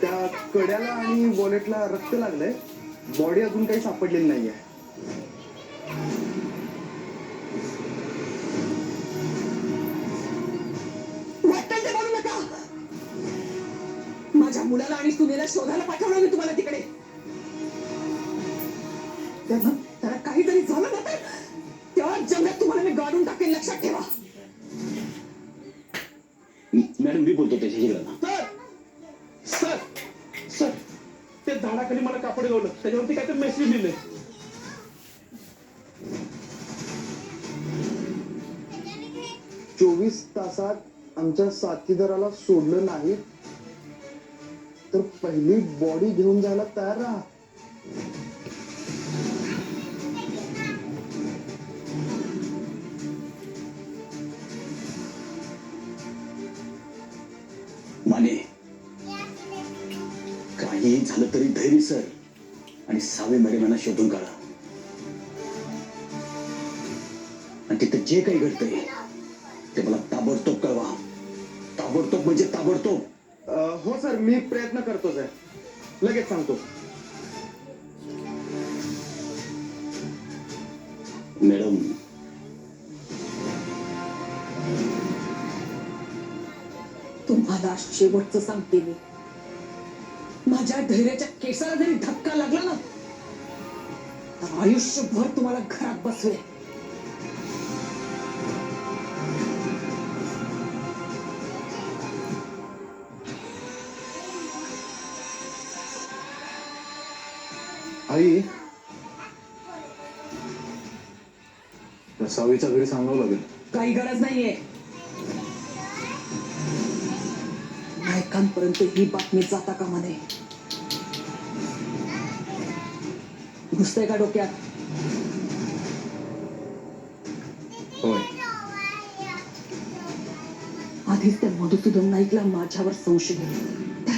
त्या कड्याला आणि वॉलेटला रक्त लागलंय. बॉडी अजून काही सापडलेली नाहीये. वाटेल ते बोलू नका. माझ्या मुलाला आणि सुनेला शोधायला पाठवलं मी तुम्हाला तिकडे. त्याला काहीतरी झालं ना तर त्या जंगलात तुम्हाला मी गाडून टाकेन, लक्षात ठेवा. मॅडम मी बोलतो त्याच्याशी सर सर सर ते झाडाखाली मला कापड गावलं, त्याच्यावरती काहीतरी मेसेज लिहिलंय. 24 तासात आमच्या साथीदाराला सोडलं नाही तर पहिली बॉडी घेऊन जायला तयार राहा. माने काही झालं तरी धैर्य सर आणि सावे मॅडमांना शोधून काढा. आणि तिथं जे काही घडतंय ते मला ताबडतोब कळवा. ताबडतोब म्हणजे ताबडतोब. हो सर, मी प्रयत्न करतोच आहे. लगेच सांगतो. मॅडम तुम्हाला शेवटचं सांगते मी. माझ्या धैर्याच्या केसाला जरी धक्का लागला ना तर आयुष्यभर तुम्हाला घरात बसवे. आई, सावीच्या घरी सांगावं लागेल. काही गरज नाहीये. नायकांपर्यंत ही बातमी जाता कामा नये. घुसतंय का डोक्यात? होय. आधीच त्या मधुसूदन नाईकला माझ्यावर संशय आहे.